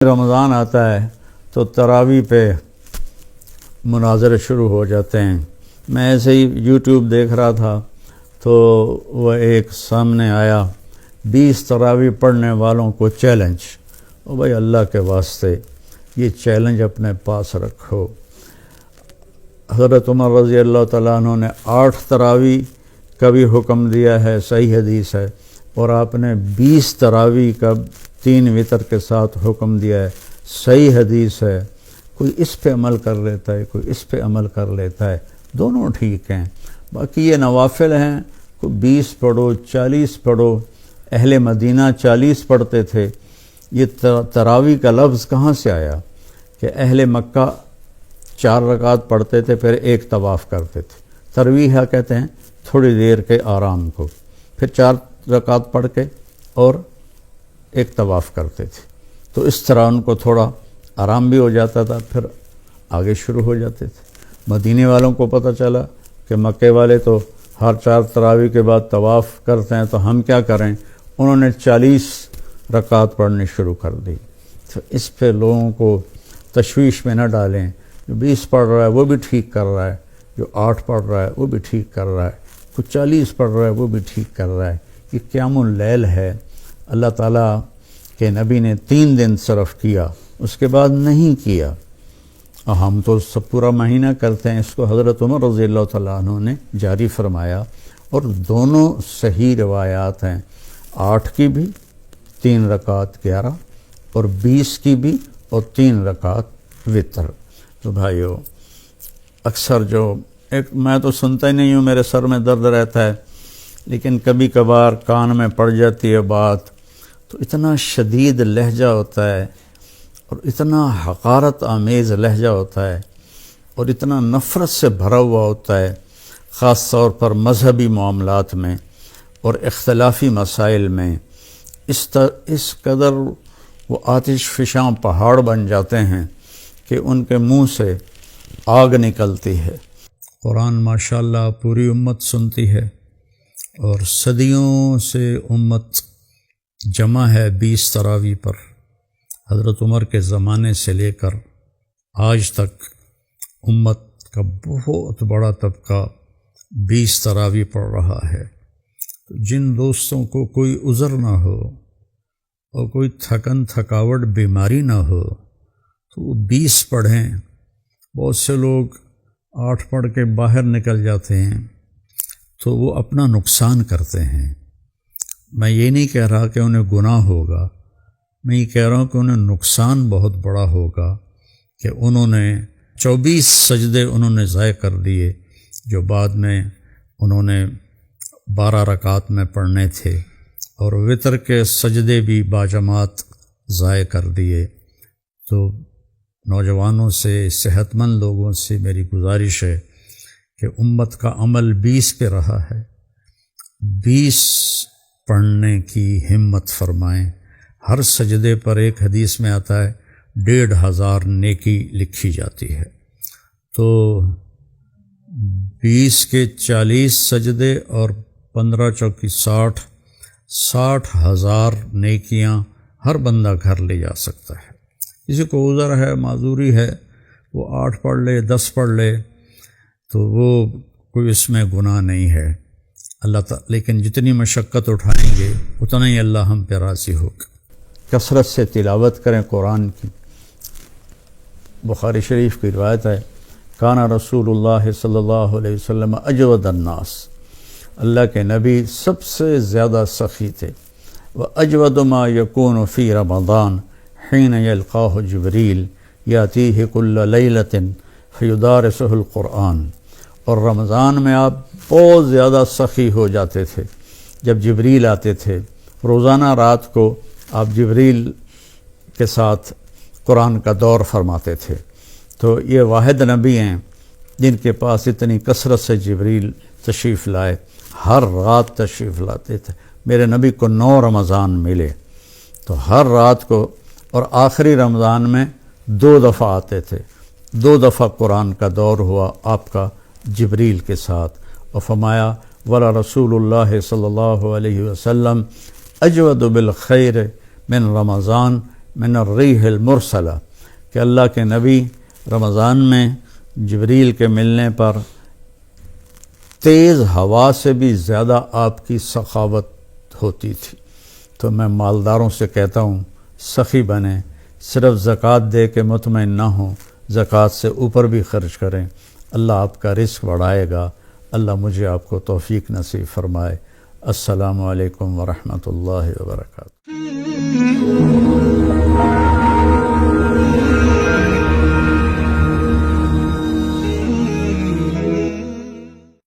رمضان آتا ہے تو تراویح پہ مناظرے شروع ہو جاتے ہیں۔ میں ایسے ہی یوٹیوب دیکھ رہا تھا تو وہ ایک سامنے آیا 20 تراویح پڑھنے والوں کو چیلنج۔ او بھائی اللہ کے واسطے یہ چیلنج اپنے پاس رکھو۔ حضرت عمر رضی اللہ تعالیٰ عنہ نے 8 تراویح کا بھی حکم دیا ہے، صحیح حدیث ہے، اور آپ نے 20 تراویح کا 3 وتر کے ساتھ حکم دیا ہے، صحیح حدیث ہے۔ کوئی اس پہ عمل کر لیتا ہے، کوئی اس پہ عمل کر لیتا ہے، دونوں ٹھیک ہیں۔ باقی یہ نوافل ہیں، کوئی 20 پڑھو 40 پڑھو، اہل مدینہ 40 پڑھتے تھے۔ یہ تراویح کا لفظ کہاں سے آیا کہ اہل مکہ 4 رکعت پڑھتے تھے پھر 1 طواف کرتے تھے۔ ترویح کہتے ہیں تھوڑی دیر کے آرام کو، پھر 4 رکعت پڑھ کے اور 1 طواف کرتے تھے، تو اس طرح ان کو تھوڑا آرام بھی ہو جاتا تھا، پھر آگے شروع ہو جاتے تھے۔ مدینے والوں کو پتہ چلا کہ مکے والے تو ہر 4 تراویح کے بعد طواف کرتے ہیں، تو ہم کیا کریں؟ انہوں نے 40 رکعت پڑھنی شروع کر دی۔ تو اس پہ لوگوں کو تشویش میں نہ ڈالیں۔ جو 20 پڑھ رہا ہے وہ بھی ٹھیک کر رہا ہے، جو 8 پڑھ رہا ہے وہ بھی ٹھیک کر رہا ہے، کوئی 40 پڑھ رہا ہے وہ بھی ٹھیک کر رہا ہے۔ یہ قیام اللیل ہے، اللہ تعالیٰ کے نبی نے 3 دن صرف کیا، اس کے بعد نہیں کیا۔ اور ہم تو سب پورا مہینہ کرتے ہیں۔ اس کو حضرت عمر رضی اللہ تعالیٰ عنہ نے جاری فرمایا، اور دونوں صحیح روایات ہیں، 8 کی بھی 3 رکعت 11، اور 20 کی بھی اور 3 رکعت وتر۔ تو بھائیو، اکثر جو میں تو سنتا ہی نہیں ہوں، میرے سر میں درد رہتا ہے، لیکن کبھی کبھار کان میں پڑ جاتی ہے بات، تو اتنا شدید لہجہ ہوتا ہے اور اتنا حقارت آمیز لہجہ ہوتا ہے اور اتنا نفرت سے بھرا ہوا ہوتا ہے، خاص طور پر مذہبی معاملات میں اور اختلافی مسائل میں۔ اس قدر وہ آتش فشاں پہاڑ بن جاتے ہیں کہ ان کے منہ سے آگ نکلتی ہے۔ قرآن ماشاءاللہ پوری امت سنتی ہے، اور صدیوں سے امت جمع ہے 20 تراویح پر۔ حضرت عمر کے زمانے سے لے کر آج تک امت کا بہت بڑا طبقہ 20 تراویح پڑھ رہا ہے۔ جن دوستوں کو کوئی عذر نہ ہو اور کوئی تھکاوٹ بیماری نہ ہو تو وہ 20 پڑھیں۔ بہت سے لوگ 8 پڑھ کے باہر نکل جاتے ہیں تو وہ اپنا نقصان کرتے ہیں۔ میں یہ نہیں کہہ رہا کہ انہیں گناہ ہوگا، میں یہ کہہ رہا ہوں کہ انہیں نقصان بہت بڑا ہوگا کہ انہوں نے 24 سجدے انہوں نے ضائع کر دیے، جو بعد میں انہوں نے 12 رکعت میں پڑھنے تھے، اور وتر کے سجدے بھی باجماعت ضائع کر دیے۔ تو نوجوانوں سے، صحت مند لوگوں سے میری گزارش ہے کہ امت کا عمل 20 پہ رہا ہے، 20 پڑھنے کی ہمت فرمائیں۔ ہر سجدے پر ایک حدیث میں آتا ہے 1500 نیکی لکھی جاتی ہے۔ تو 20 کے 40 سجدے اور 15 چوکی 60,000 نیکیاں ہر بندہ گھر لے جا سکتا ہے۔ کسی کو عذر ہے، معذوری ہے، وہ 8 پڑھ لے، 10 پڑھ لے، تو وہ کوئی اس میں گناہ نہیں ہے۔ اللہ تعالیٰ لیکن جتنی مشقت اٹھائیں گے اتنا ہی اللہ ہم پہ راضی ہوگا۔ کثرت سے تلاوت کریں قرآن کی۔ بخاری شریف کی روایت ہے، کان رسول اللہ صلی اللہ علیہ وسلم اجود الناس، اللہ کے نبی سب سے زیادہ سخی تھے۔ وَأَجْوَدُ مَا يَكُونُ فِي رَمَضَانَ حِينَ يَلْقَاهُ جِبْرِيلُ يَأْتِيهِ كُلَّ لَيْلَةٍ فَيُدَارِسُهُ الْقُرْآنَ، اور رمضان میں آپ بہت زیادہ سخی ہو جاتے تھے جب جبریل آتے تھے۔ روزانہ رات کو آپ جبریل کے ساتھ قرآن کا دور فرماتے تھے۔ تو یہ واحد نبی ہیں جن کے پاس اتنی کثرت سے جبریل تشریف لائے، ہر رات تشریف لاتے تھے۔ میرے نبی کو 9 رمضان ملے، تو ہر رات کو، اور آخری رمضان میں 2 دفعہ آتے تھے، 2 دفعہ قرآن کا دور ہوا آپ کا جبریل کے ساتھ، اور فرمایا ولا رسول اللہ صلی اللہ علیہ وسلم اجود بالخیر من رمضان من الریح المرسلہ کہ اللہ کے نبی رمضان میں جبریل کے ملنے پر تیز ہوا سے بھی زیادہ آپ کی سخاوت ہوتی تھی۔ تو میں مالداروں سے کہتا ہوں سخی بنیں، صرف زکوٰۃ دے کے مطمئن نہ ہوں، زکوٰۃ سے اوپر بھی خرچ کریں، اللہ آپ کا رزق بڑھائے گا۔ اللہ مجھے آپ کو توفیق نصیب فرمائے۔ السلام علیکم ورحمۃ اللہ وبرکاتہ۔